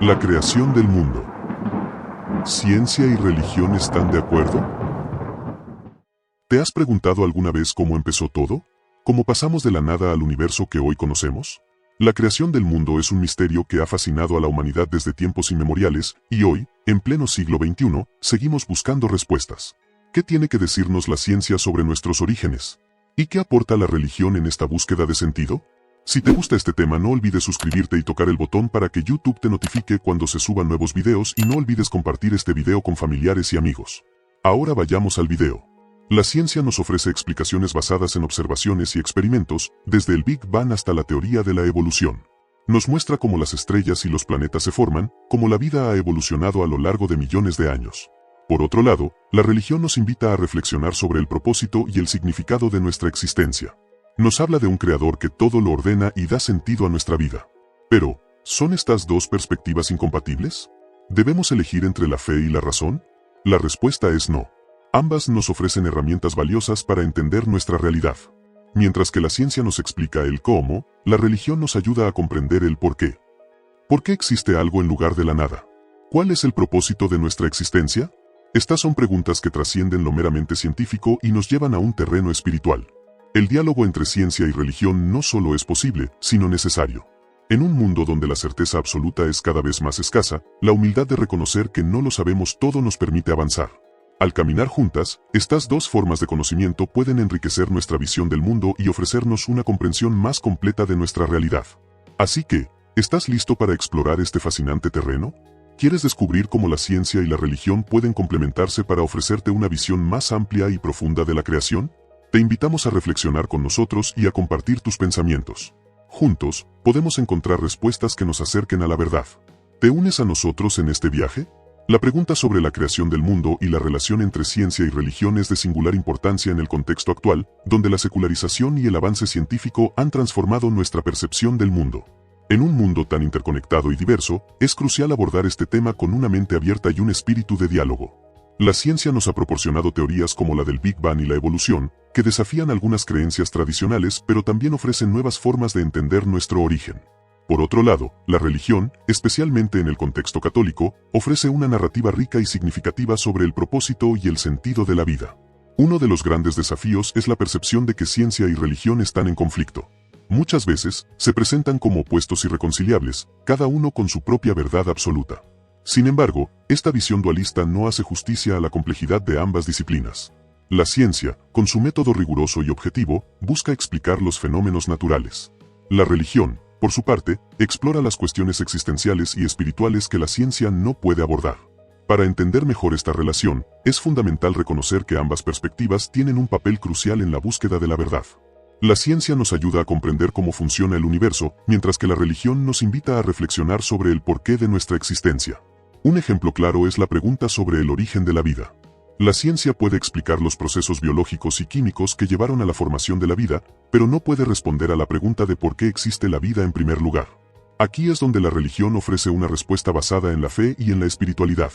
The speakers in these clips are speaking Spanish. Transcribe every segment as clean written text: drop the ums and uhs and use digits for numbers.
La creación del mundo. ¿Ciencia y religión están de acuerdo? ¿Te has preguntado alguna vez cómo empezó todo? ¿Cómo pasamos de la nada al universo que hoy conocemos? La creación del mundo es un misterio que ha fascinado a la humanidad desde tiempos inmemoriales, y hoy, en pleno siglo XXI, seguimos buscando respuestas. ¿Qué tiene que decirnos la ciencia sobre nuestros orígenes? ¿Y qué aporta la religión en esta búsqueda de sentido? Si te gusta este tema, no olvides suscribirte y tocar el botón para que YouTube te notifique cuando se suban nuevos videos, y no olvides compartir este video con familiares y amigos. Ahora vayamos al video. La ciencia nos ofrece explicaciones basadas en observaciones y experimentos, desde el Big Bang hasta la teoría de la evolución. Nos muestra cómo las estrellas y los planetas se forman, cómo la vida ha evolucionado a lo largo de millones de años. Por otro lado, la religión nos invita a reflexionar sobre el propósito y el significado de nuestra existencia. Nos habla de un creador que todo lo ordena y da sentido a nuestra vida. Pero, ¿son estas dos perspectivas incompatibles? ¿Debemos elegir entre la fe y la razón? La respuesta es no. Ambas nos ofrecen herramientas valiosas para entender nuestra realidad. Mientras que la ciencia nos explica el cómo, la religión nos ayuda a comprender el por qué. ¿Por qué existe algo en lugar de la nada? ¿Cuál es el propósito de nuestra existencia? Estas son preguntas que trascienden lo meramente científico y nos llevan a un terreno espiritual. El diálogo entre ciencia y religión no solo es posible, sino necesario. En un mundo donde la certeza absoluta es cada vez más escasa, la humildad de reconocer que no lo sabemos todo nos permite avanzar. Al caminar juntas, estas dos formas de conocimiento pueden enriquecer nuestra visión del mundo y ofrecernos una comprensión más completa de nuestra realidad. Así que, ¿estás listo para explorar este fascinante terreno? ¿Quieres descubrir cómo la ciencia y la religión pueden complementarse para ofrecerte una visión más amplia y profunda de la creación? Te invitamos a reflexionar con nosotros y a compartir tus pensamientos. Juntos, podemos encontrar respuestas que nos acerquen a la verdad. ¿Te unes a nosotros en este viaje? La pregunta sobre la creación del mundo y la relación entre ciencia y religión es de singular importancia en el contexto actual, donde la secularización y el avance científico han transformado nuestra percepción del mundo. En un mundo tan interconectado y diverso, es crucial abordar este tema con una mente abierta y un espíritu de diálogo. La ciencia nos ha proporcionado teorías como la del Big Bang y la evolución, que desafían algunas creencias tradicionales, pero también ofrecen nuevas formas de entender nuestro origen. Por otro lado, la religión, especialmente en el contexto católico, ofrece una narrativa rica y significativa sobre el propósito y el sentido de la vida. Uno de los grandes desafíos es la percepción de que ciencia y religión están en conflicto. Muchas veces, se presentan como opuestos irreconciliables, cada uno con su propia verdad absoluta. Sin embargo, esta visión dualista no hace justicia a la complejidad de ambas disciplinas. La ciencia, con su método riguroso y objetivo, busca explicar los fenómenos naturales. La religión, por su parte, explora las cuestiones existenciales y espirituales que la ciencia no puede abordar. Para entender mejor esta relación, es fundamental reconocer que ambas perspectivas tienen un papel crucial en la búsqueda de la verdad. La ciencia nos ayuda a comprender cómo funciona el universo, mientras que la religión nos invita a reflexionar sobre el porqué de nuestra existencia. Un ejemplo claro es la pregunta sobre el origen de la vida. La ciencia puede explicar los procesos biológicos y químicos que llevaron a la formación de la vida, pero no puede responder a la pregunta de por qué existe la vida en primer lugar. Aquí es donde la religión ofrece una respuesta basada en la fe y en la espiritualidad.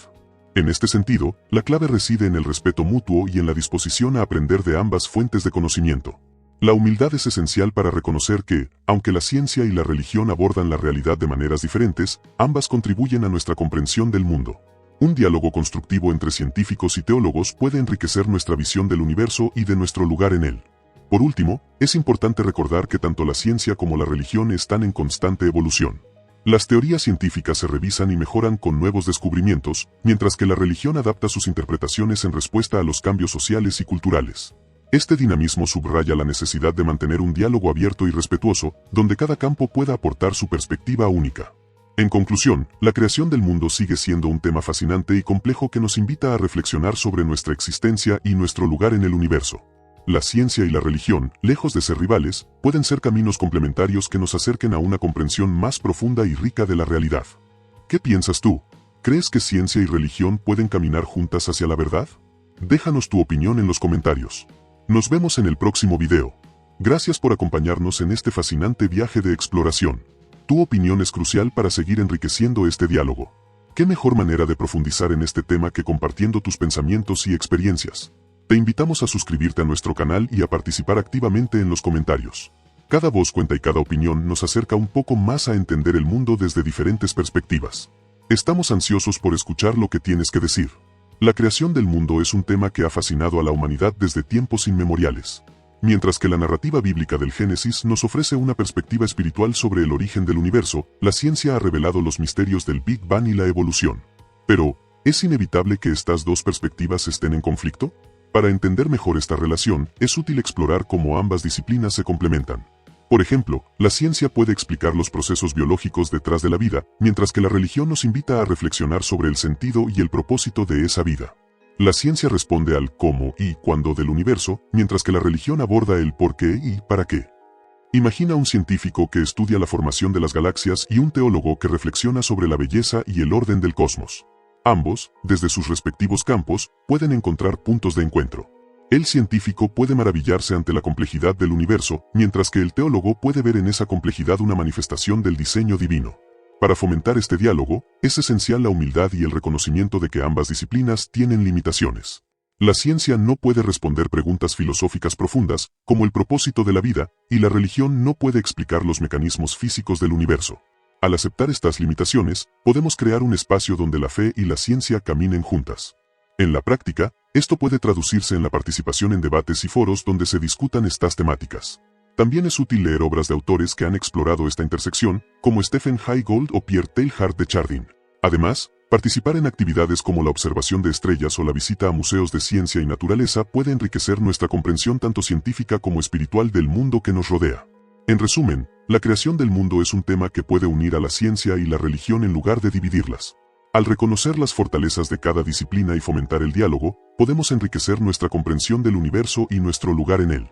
En este sentido, la clave reside en el respeto mutuo y en la disposición a aprender de ambas fuentes de conocimiento. La humildad es esencial para reconocer que, aunque la ciencia y la religión abordan la realidad de maneras diferentes, ambas contribuyen a nuestra comprensión del mundo. Un diálogo constructivo entre científicos y teólogos puede enriquecer nuestra visión del universo y de nuestro lugar en él. Por último, es importante recordar que tanto la ciencia como la religión están en constante evolución. Las teorías científicas se revisan y mejoran con nuevos descubrimientos, mientras que la religión adapta sus interpretaciones en respuesta a los cambios sociales y culturales. Este dinamismo subraya la necesidad de mantener un diálogo abierto y respetuoso, donde cada campo pueda aportar su perspectiva única. En conclusión, la creación del mundo sigue siendo un tema fascinante y complejo que nos invita a reflexionar sobre nuestra existencia y nuestro lugar en el universo. La ciencia y la religión, lejos de ser rivales, pueden ser caminos complementarios que nos acerquen a una comprensión más profunda y rica de la realidad. ¿Qué piensas tú? ¿Crees que ciencia y religión pueden caminar juntas hacia la verdad? Déjanos tu opinión en los comentarios. Nos vemos en el próximo video. Gracias por acompañarnos en este fascinante viaje de exploración. Tu opinión es crucial para seguir enriqueciendo este diálogo. ¿Qué mejor manera de profundizar en este tema que compartiendo tus pensamientos y experiencias? Te invitamos a suscribirte a nuestro canal y a participar activamente en los comentarios. Cada voz cuenta y cada opinión nos acerca un poco más a entender el mundo desde diferentes perspectivas. Estamos ansiosos por escuchar lo que tienes que decir. La creación del mundo es un tema que ha fascinado a la humanidad desde tiempos inmemoriales. Mientras que la narrativa bíblica del Génesis nos ofrece una perspectiva espiritual sobre el origen del universo, la ciencia ha revelado los misterios del Big Bang y la evolución. Pero, ¿es inevitable que estas dos perspectivas estén en conflicto? Para entender mejor esta relación, es útil explorar cómo ambas disciplinas se complementan. Por ejemplo, la ciencia puede explicar los procesos biológicos detrás de la vida, mientras que la religión nos invita a reflexionar sobre el sentido y el propósito de esa vida. La ciencia responde al cómo y cuándo del universo, mientras que la religión aborda el por qué y para qué. Imagina un científico que estudia la formación de las galaxias y un teólogo que reflexiona sobre la belleza y el orden del cosmos. Ambos, desde sus respectivos campos, pueden encontrar puntos de encuentro. El científico puede maravillarse ante la complejidad del universo, mientras que el teólogo puede ver en esa complejidad una manifestación del diseño divino. Para fomentar este diálogo, es esencial la humildad y el reconocimiento de que ambas disciplinas tienen limitaciones. La ciencia no puede responder preguntas filosóficas profundas, como el propósito de la vida, y la religión no puede explicar los mecanismos físicos del universo. Al aceptar estas limitaciones, podemos crear un espacio donde la fe y la ciencia caminen juntas. En la práctica, esto puede traducirse en la participación en debates y foros donde se discutan estas temáticas. También es útil leer obras de autores que han explorado esta intersección, como Stephen Jay Gould o Pierre Teilhard de Chardin. Además, participar en actividades como la observación de estrellas o la visita a museos de ciencia y naturaleza puede enriquecer nuestra comprensión tanto científica como espiritual del mundo que nos rodea. En resumen, la creación del mundo es un tema que puede unir a la ciencia y la religión en lugar de dividirlas. Al reconocer las fortalezas de cada disciplina y fomentar el diálogo, podemos enriquecer nuestra comprensión del universo y nuestro lugar en él.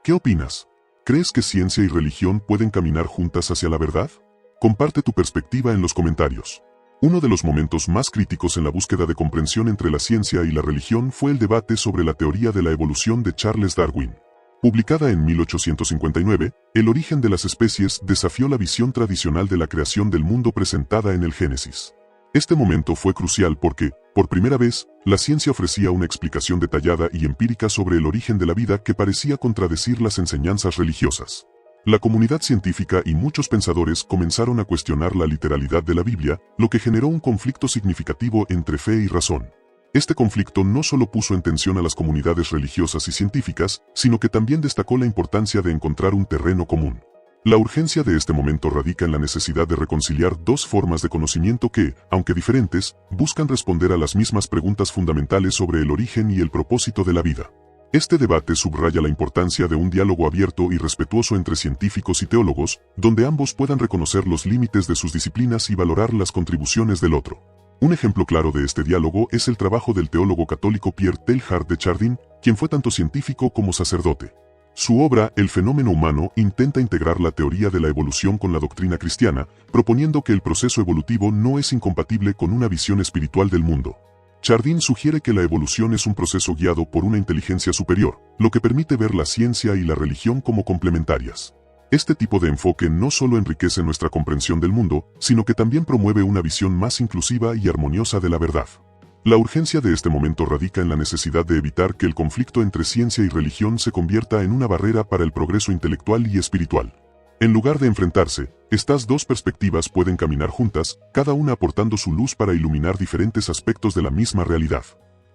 ¿Qué opinas? ¿Crees que ciencia y religión pueden caminar juntas hacia la verdad? Comparte tu perspectiva en los comentarios. Uno de los momentos más críticos en la búsqueda de comprensión entre la ciencia y la religión fue el debate sobre la teoría de la evolución de Charles Darwin. Publicada en 1859, El origen de las especies desafió la visión tradicional de la creación del mundo presentada en el Génesis. Este momento fue crucial porque, por primera vez, la ciencia ofrecía una explicación detallada y empírica sobre el origen de la vida que parecía contradecir las enseñanzas religiosas. La comunidad científica y muchos pensadores comenzaron a cuestionar la literalidad de la Biblia, lo que generó un conflicto significativo entre fe y razón. Este conflicto no solo puso en tensión a las comunidades religiosas y científicas, sino que también destacó la importancia de encontrar un terreno común. La urgencia de este momento radica en la necesidad de reconciliar dos formas de conocimiento que, aunque diferentes, buscan responder a las mismas preguntas fundamentales sobre el origen y el propósito de la vida. Este debate subraya la importancia de un diálogo abierto y respetuoso entre científicos y teólogos, donde ambos puedan reconocer los límites de sus disciplinas y valorar las contribuciones del otro. Un ejemplo claro de este diálogo es el trabajo del teólogo católico Pierre Teilhard de Chardin, quien fue tanto científico como sacerdote. Su obra, El fenómeno humano, intenta integrar la teoría de la evolución con la doctrina cristiana, proponiendo que el proceso evolutivo no es incompatible con una visión espiritual del mundo. Chardin sugiere que la evolución es un proceso guiado por una inteligencia superior, lo que permite ver la ciencia y la religión como complementarias. Este tipo de enfoque no solo enriquece nuestra comprensión del mundo, sino que también promueve una visión más inclusiva y armoniosa de la verdad. La urgencia de este momento radica en la necesidad de evitar que el conflicto entre ciencia y religión se convierta en una barrera para el progreso intelectual y espiritual. En lugar de enfrentarse, estas dos perspectivas pueden caminar juntas, cada una aportando su luz para iluminar diferentes aspectos de la misma realidad.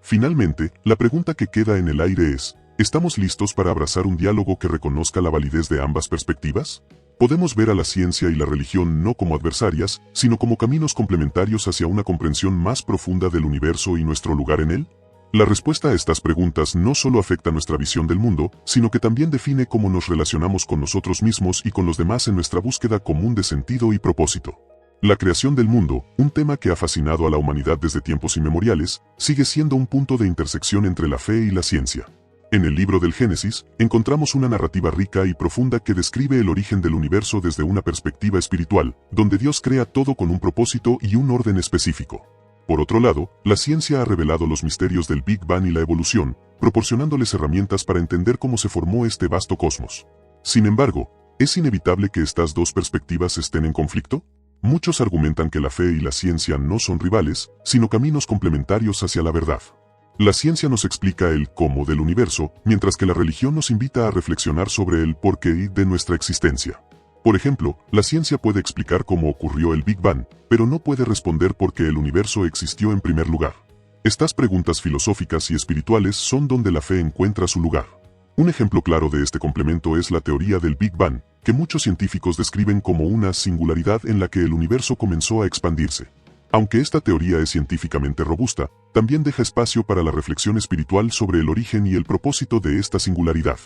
Finalmente, la pregunta que queda en el aire es, ¿estamos listos para abrazar un diálogo que reconozca la validez de ambas perspectivas? Podemos ver a la ciencia y la religión no como adversarias, sino como caminos complementarios hacia una comprensión más profunda del universo y nuestro lugar en él. La respuesta a estas preguntas no solo afecta nuestra visión del mundo, sino que también define cómo nos relacionamos con nosotros mismos y con los demás en nuestra búsqueda común de sentido y propósito. La creación del mundo, un tema que ha fascinado a la humanidad desde tiempos inmemoriales, sigue siendo un punto de intersección entre la fe y la ciencia. En el libro del Génesis, encontramos una narrativa rica y profunda que describe el origen del universo desde una perspectiva espiritual, donde Dios crea todo con un propósito y un orden específico. Por otro lado, la ciencia ha revelado los misterios del Big Bang y la evolución, proporcionándoles herramientas para entender cómo se formó este vasto cosmos. Sin embargo, ¿es inevitable que estas dos perspectivas estén en conflicto? Muchos argumentan que la fe y la ciencia no son rivales, sino caminos complementarios hacia la verdad. La ciencia nos explica el cómo del universo, mientras que la religión nos invita a reflexionar sobre el porqué de nuestra existencia. Por ejemplo, la ciencia puede explicar cómo ocurrió el Big Bang, pero no puede responder por qué el universo existió en primer lugar. Estas preguntas filosóficas y espirituales son donde la fe encuentra su lugar. Un ejemplo claro de este complemento es la teoría del Big Bang, que muchos científicos describen como una singularidad en la que el universo comenzó a expandirse. Aunque esta teoría es científicamente robusta, también deja espacio para la reflexión espiritual sobre el origen y el propósito de esta singularidad.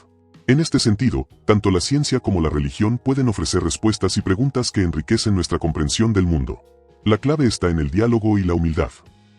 En este sentido, tanto la ciencia como la religión pueden ofrecer respuestas y preguntas que enriquecen nuestra comprensión del mundo. La clave está en el diálogo y la humildad.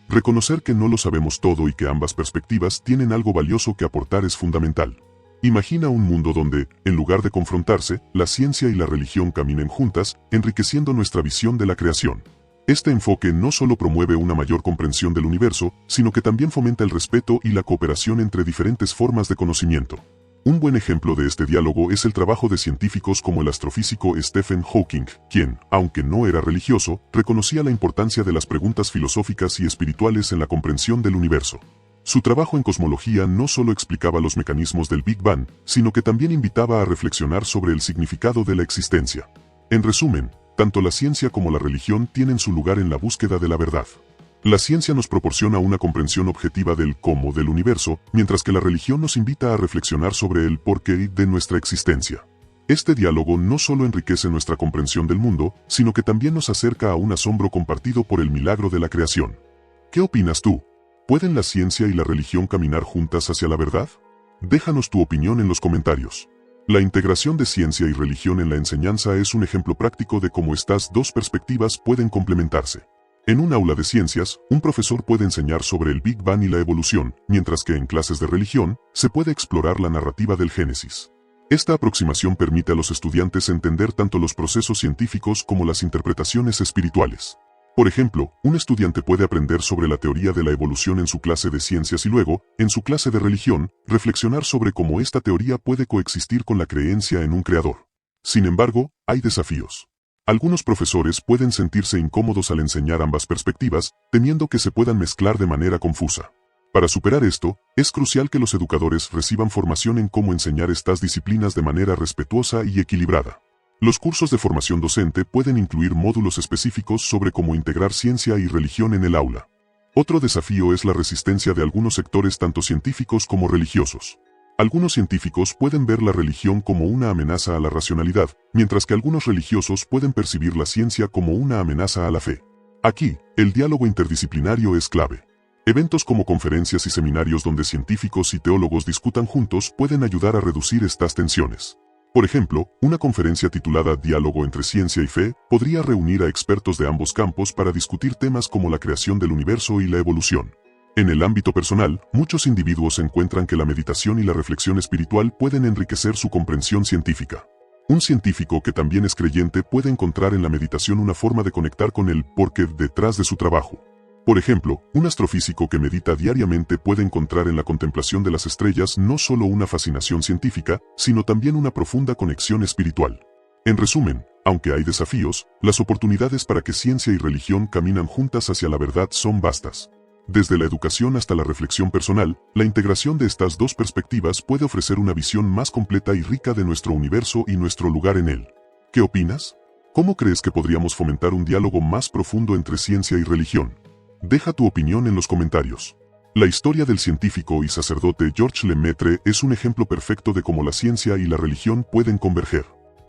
Reconocer que no lo sabemos todo y que ambas perspectivas tienen algo valioso que aportar es fundamental. Imagina un mundo donde, en lugar de confrontarse, la ciencia y la religión caminen juntas, enriqueciendo nuestra visión de la creación. Este enfoque no solo promueve una mayor comprensión del universo, sino que también fomenta el respeto y la cooperación entre diferentes formas de conocimiento. Un buen ejemplo de este diálogo es el trabajo de científicos como el astrofísico Stephen Hawking, quien, aunque no era religioso, reconocía la importancia de las preguntas filosóficas y espirituales en la comprensión del universo. Su trabajo en cosmología no solo explicaba los mecanismos del Big Bang, sino que también invitaba a reflexionar sobre el significado de la existencia. En resumen, tanto la ciencia como la religión tienen su lugar en la búsqueda de la verdad. La ciencia nos proporciona una comprensión objetiva del cómo del universo, mientras que la religión nos invita a reflexionar sobre el porqué de nuestra existencia. Este diálogo no solo enriquece nuestra comprensión del mundo, sino que también nos acerca a un asombro compartido por el milagro de la creación. ¿Qué opinas tú? ¿Pueden la ciencia y la religión caminar juntas hacia la verdad? Déjanos tu opinión en los comentarios. La integración de ciencia y religión en la enseñanza es un ejemplo práctico de cómo estas dos perspectivas pueden complementarse. En un aula de ciencias, un profesor puede enseñar sobre el Big Bang y la evolución, mientras que en clases de religión, se puede explorar la narrativa del Génesis. Esta aproximación permite a los estudiantes entender tanto los procesos científicos como las interpretaciones espirituales. Por ejemplo, un estudiante puede aprender sobre la teoría de la evolución en su clase de ciencias y luego, en su clase de religión, reflexionar sobre cómo esta teoría puede coexistir con la creencia en un creador. Sin embargo, hay desafíos. Algunos profesores pueden sentirse incómodos al enseñar ambas perspectivas, temiendo que se puedan mezclar de manera confusa. Para superar esto, es crucial que los educadores reciban formación en cómo enseñar estas disciplinas de manera respetuosa y equilibrada. Los cursos de formación docente pueden incluir módulos específicos sobre cómo integrar ciencia y religión en el aula. Otro desafío es la resistencia de algunos sectores tanto científicos como religiosos. Algunos científicos pueden ver la religión como una amenaza a la racionalidad, mientras que algunos religiosos pueden percibir la ciencia como una amenaza a la fe. Aquí, el diálogo interdisciplinario es clave. Eventos como conferencias y seminarios donde científicos y teólogos discutan juntos pueden ayudar a reducir estas tensiones. Por ejemplo, una conferencia titulada Diálogo entre Ciencia y Fe podría reunir a expertos de ambos campos para discutir temas como la creación del universo y la evolución. En el ámbito personal, muchos individuos encuentran que la meditación y la reflexión espiritual pueden enriquecer su comprensión científica. Un científico que también es creyente puede encontrar en la meditación una forma de conectar con el porqué detrás de su trabajo. Por ejemplo, un astrofísico que medita diariamente puede encontrar en la contemplación de las estrellas no solo una fascinación científica, sino también una profunda conexión espiritual. En resumen, aunque hay desafíos, las oportunidades para que ciencia y religión caminan juntas hacia la verdad son vastas. Desde la educación hasta la reflexión personal, la integración de estas dos perspectivas puede ofrecer una visión más completa y rica de nuestro universo y nuestro lugar en él. ¿Qué opinas? ¿Cómo crees que podríamos fomentar un diálogo más profundo entre ciencia y religión? Deja tu opinión en los comentarios. La historia del científico y sacerdote Georges Lemaitre es un ejemplo perfecto de cómo la ciencia y la religión pueden converger.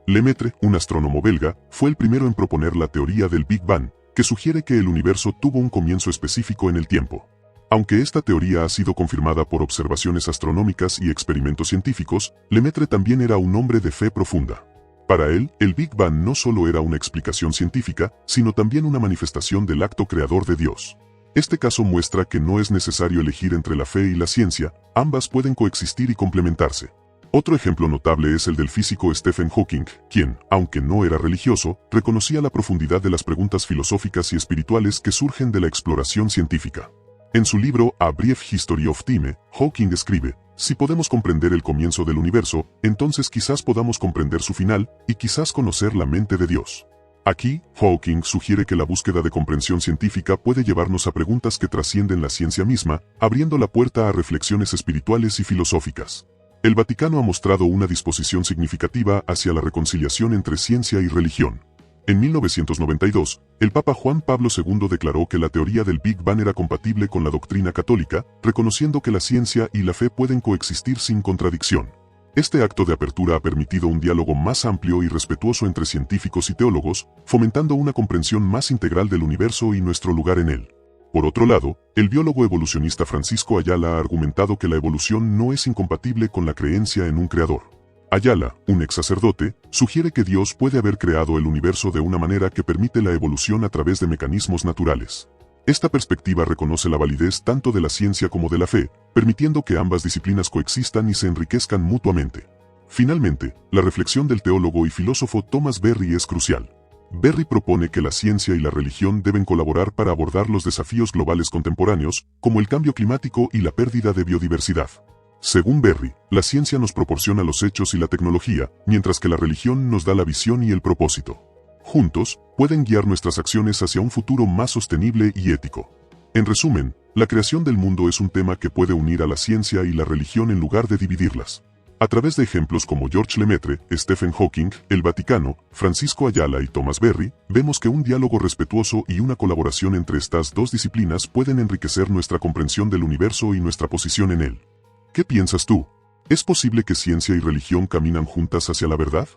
Lemaitre, un astrónomo belga, fue el primero en proponer la teoría del Big Bang, que sugiere que el universo tuvo un comienzo específico en el tiempo. Aunque esta teoría ha sido confirmada por observaciones astronómicas y experimentos científicos, Lemaitre también era un hombre de fe profunda. Para él, el Big Bang no solo era una explicación científica, sino también una manifestación del acto creador de Dios. Este caso muestra que no es necesario elegir entre la fe y la ciencia, ambas pueden coexistir y complementarse. Otro ejemplo notable es el del físico Stephen Hawking, quien, aunque no era religioso, reconocía la profundidad de las preguntas filosóficas y espirituales que surgen de la exploración científica. En su libro A Brief History of Time, Hawking escribe: si podemos comprender el comienzo del universo, entonces quizás podamos comprender su final, y quizás conocer la mente de Dios. Aquí, Hawking sugiere que la búsqueda de comprensión científica puede llevarnos a preguntas que trascienden la ciencia misma, abriendo la puerta a reflexiones espirituales y filosóficas. El Vaticano ha mostrado una disposición significativa hacia la reconciliación entre ciencia y religión. En 1992, el Papa Juan Pablo II declaró que la teoría del Big Bang era compatible con la doctrina católica, reconociendo que la ciencia y la fe pueden coexistir sin contradicción. Este acto de apertura ha permitido un diálogo más amplio y respetuoso entre científicos y teólogos, fomentando una comprensión más integral del universo y nuestro lugar en él. Por otro lado, el biólogo evolucionista Francisco Ayala ha argumentado que la evolución no es incompatible con la creencia en un creador. Ayala, un ex sacerdote, sugiere que Dios puede haber creado el universo de una manera que permite la evolución a través de mecanismos naturales. Esta perspectiva reconoce la validez tanto de la ciencia como de la fe, permitiendo que ambas disciplinas coexistan y se enriquezcan mutuamente. Finalmente, la reflexión del teólogo y filósofo Thomas Berry es crucial. Berry propone que la ciencia y la religión deben colaborar para abordar los desafíos globales contemporáneos, como el cambio climático y la pérdida de biodiversidad. Según Berry, la ciencia nos proporciona los hechos y la tecnología, mientras que la religión nos da la visión y el propósito. Juntos, pueden guiar nuestras acciones hacia un futuro más sostenible y ético. En resumen, la creación del mundo es un tema que puede unir a la ciencia y la religión en lugar de dividirlas. A través de ejemplos como George Lemaitre, Stephen Hawking, el Vaticano, Francisco Ayala y Thomas Berry, vemos que un diálogo respetuoso y una colaboración entre estas dos disciplinas pueden enriquecer nuestra comprensión del universo y nuestra posición en él. ¿Qué piensas tú? ¿Es posible que ciencia y religión caminan juntas hacia la verdad?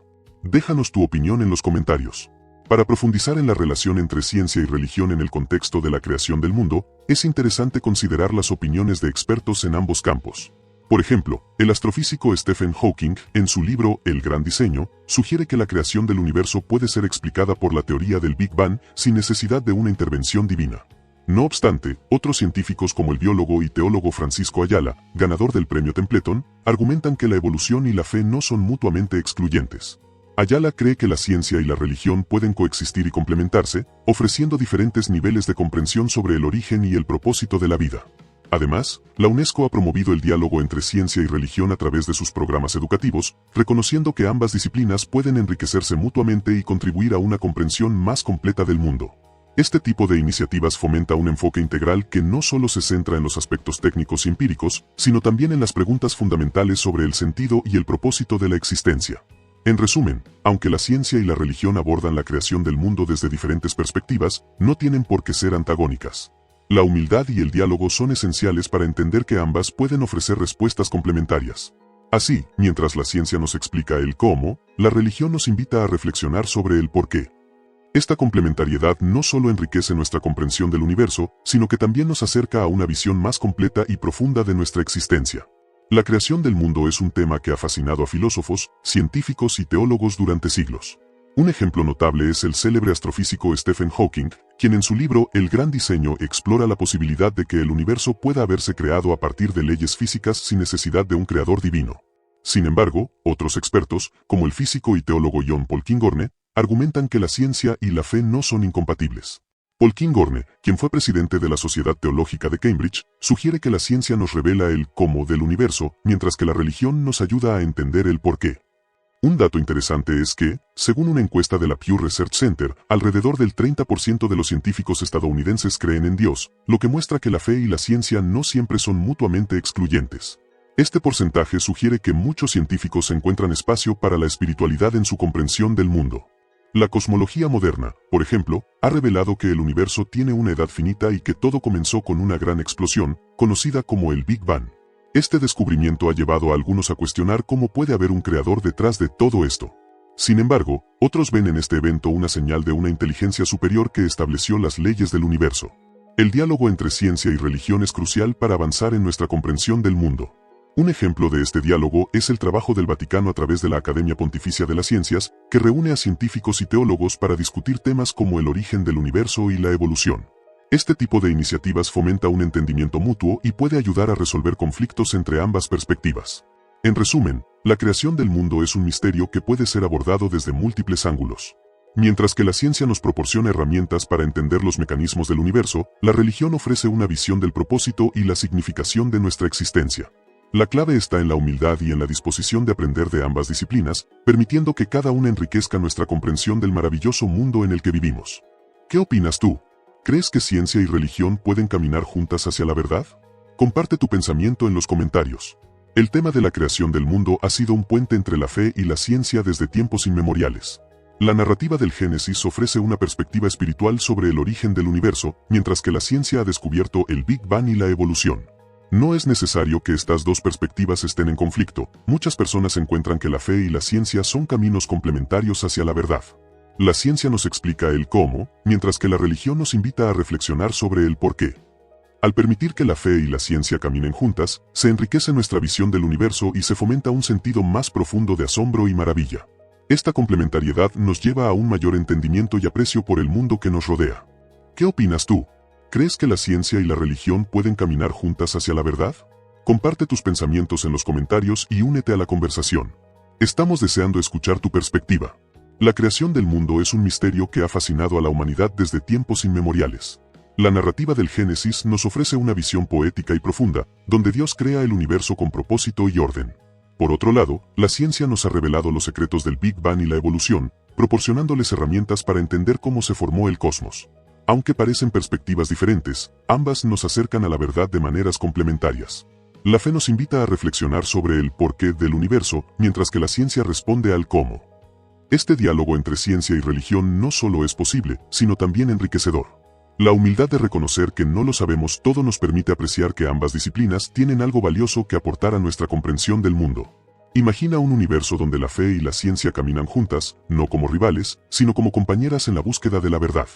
Déjanos tu opinión en los comentarios. Para profundizar en la relación entre ciencia y religión en el contexto de la creación del mundo, es interesante considerar las opiniones de expertos en ambos campos. Por ejemplo, el astrofísico Stephen Hawking, en su libro El Gran Diseño, sugiere que la creación del universo puede ser explicada por la teoría del Big Bang sin necesidad de una intervención divina. No obstante, otros científicos como el biólogo y teólogo Francisco Ayala, ganador del premio Templeton, argumentan que la evolución y la fe no son mutuamente excluyentes. Ayala cree que la ciencia y la religión pueden coexistir y complementarse, ofreciendo diferentes niveles de comprensión sobre el origen y el propósito de la vida. Además, la UNESCO ha promovido el diálogo entre ciencia y religión a través de sus programas educativos, reconociendo que ambas disciplinas pueden enriquecerse mutuamente y contribuir a una comprensión más completa del mundo. Este tipo de iniciativas fomenta un enfoque integral que no solo se centra en los aspectos técnicos y empíricos, sino también en las preguntas fundamentales sobre el sentido y el propósito de la existencia. En resumen, aunque la ciencia y la religión abordan la creación del mundo desde diferentes perspectivas, no tienen por qué ser antagónicas. La humildad y el diálogo son esenciales para entender que ambas pueden ofrecer respuestas complementarias. Así, mientras la ciencia nos explica el cómo, la religión nos invita a reflexionar sobre el por qué. Esta complementariedad no solo enriquece nuestra comprensión del universo, sino que también nos acerca a una visión más completa y profunda de nuestra existencia. La creación del mundo es un tema que ha fascinado a filósofos, científicos y teólogos durante siglos. Un ejemplo notable es el célebre astrofísico Stephen Hawking, quien en su libro El Gran Diseño explora la posibilidad de que el universo pueda haberse creado a partir de leyes físicas sin necesidad de un creador divino. Sin embargo, otros expertos, como el físico y teólogo John Paul Kingorne, argumentan que la ciencia y la fe no son incompatibles. Paul Kingorne, quien fue presidente de la Sociedad Teológica de Cambridge, sugiere que la ciencia nos revela el cómo del universo, mientras que la religión nos ayuda a entender el por qué. Un dato interesante es que, según una encuesta de la Pew Research Center, alrededor del 30% de los científicos estadounidenses creen en Dios, lo que muestra que la fe y la ciencia no siempre son mutuamente excluyentes. Este porcentaje sugiere que muchos científicos encuentran espacio para la espiritualidad en su comprensión del mundo. La cosmología moderna, por ejemplo, ha revelado que el universo tiene una edad finita y que todo comenzó con una gran explosión, conocida como el Big Bang. Este descubrimiento ha llevado a algunos a cuestionar cómo puede haber un creador detrás de todo esto. Sin embargo, otros ven en este evento una señal de una inteligencia superior que estableció las leyes del universo. El diálogo entre ciencia y religión es crucial para avanzar en nuestra comprensión del mundo. Un ejemplo de este diálogo es el trabajo del Vaticano a través de la Academia Pontificia de las Ciencias, que reúne a científicos y teólogos para discutir temas como el origen del universo y la evolución. Este tipo de iniciativas fomenta un entendimiento mutuo y puede ayudar a resolver conflictos entre ambas perspectivas. En resumen, la creación del mundo es un misterio que puede ser abordado desde múltiples ángulos. Mientras que la ciencia nos proporciona herramientas para entender los mecanismos del universo, la religión ofrece una visión del propósito y la significación de nuestra existencia. La clave está en la humildad y en la disposición de aprender de ambas disciplinas, permitiendo que cada una enriquezca nuestra comprensión del maravilloso mundo en el que vivimos. ¿Qué opinas tú? ¿Crees que ciencia y religión pueden caminar juntas hacia la verdad? Comparte tu pensamiento en los comentarios. El tema de la creación del mundo ha sido un puente entre la fe y la ciencia desde tiempos inmemoriales. La narrativa del Génesis ofrece una perspectiva espiritual sobre el origen del universo, mientras que la ciencia ha descubierto el Big Bang y la evolución. No es necesario que estas dos perspectivas estén en conflicto. Muchas personas encuentran que la fe y la ciencia son caminos complementarios hacia la verdad. La ciencia nos explica el cómo, mientras que la religión nos invita a reflexionar sobre el por qué. Al permitir que la fe y la ciencia caminen juntas, se enriquece nuestra visión del universo y se fomenta un sentido más profundo de asombro y maravilla. Esta complementariedad nos lleva a un mayor entendimiento y aprecio por el mundo que nos rodea. ¿Qué opinas tú? ¿Crees que la ciencia y la religión pueden caminar juntas hacia la verdad? Comparte tus pensamientos en los comentarios y únete a la conversación. Estamos deseando escuchar tu perspectiva. La creación del mundo es un misterio que ha fascinado a la humanidad desde tiempos inmemoriales. La narrativa del Génesis nos ofrece una visión poética y profunda, donde Dios crea el universo con propósito y orden. Por otro lado, la ciencia nos ha revelado los secretos del Big Bang y la evolución, proporcionándoles herramientas para entender cómo se formó el cosmos. Aunque parecen perspectivas diferentes, ambas nos acercan a la verdad de maneras complementarias. La fe nos invita a reflexionar sobre el porqué del universo, mientras que la ciencia responde al cómo. Este diálogo entre ciencia y religión no solo es posible, sino también enriquecedor. La humildad de reconocer que no lo sabemos todo nos permite apreciar que ambas disciplinas tienen algo valioso que aportar a nuestra comprensión del mundo. Imagina un universo donde la fe y la ciencia caminan juntas, no como rivales, sino como compañeras en la búsqueda de la verdad.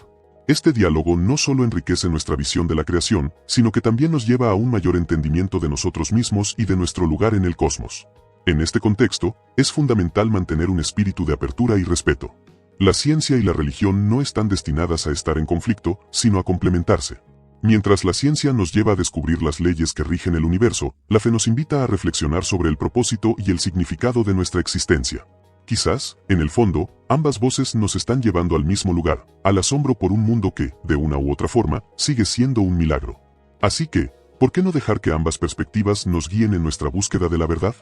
Este diálogo no solo enriquece nuestra visión de la creación, sino que también nos lleva a un mayor entendimiento de nosotros mismos y de nuestro lugar en el cosmos. En este contexto, es fundamental mantener un espíritu de apertura y respeto. La ciencia y la religión no están destinadas a estar en conflicto, sino a complementarse. Mientras la ciencia nos lleva a descubrir las leyes que rigen el universo, la fe nos invita a reflexionar sobre el propósito y el significado de nuestra existencia. Quizás, en el fondo, ambas voces nos están llevando al mismo lugar, al asombro por un mundo que, de una u otra forma, sigue siendo un milagro. Así que, ¿por qué no dejar que ambas perspectivas nos guíen en nuestra búsqueda de la verdad?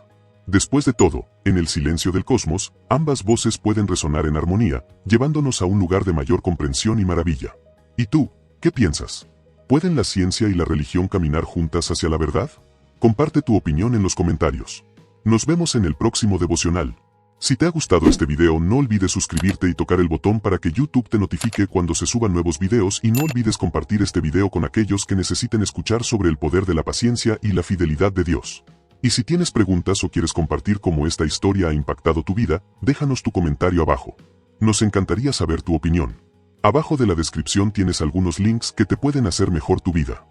Después de todo, en el silencio del cosmos, ambas voces pueden resonar en armonía, llevándonos a un lugar de mayor comprensión y maravilla. ¿Y tú, qué piensas? ¿Pueden la ciencia y la religión caminar juntas hacia la verdad? Comparte tu opinión en los comentarios. Nos vemos en el próximo devocional. Si te ha gustado este video, no olvides suscribirte y tocar el botón para que YouTube te notifique cuando se suban nuevos videos, y no olvides compartir este video con aquellos que necesiten escuchar sobre el poder de la paciencia y la fidelidad de Dios. Y si tienes preguntas o quieres compartir cómo esta historia ha impactado tu vida, déjanos tu comentario abajo. Nos encantaría saber tu opinión. Abajo de la descripción tienes algunos links que te pueden hacer mejor tu vida.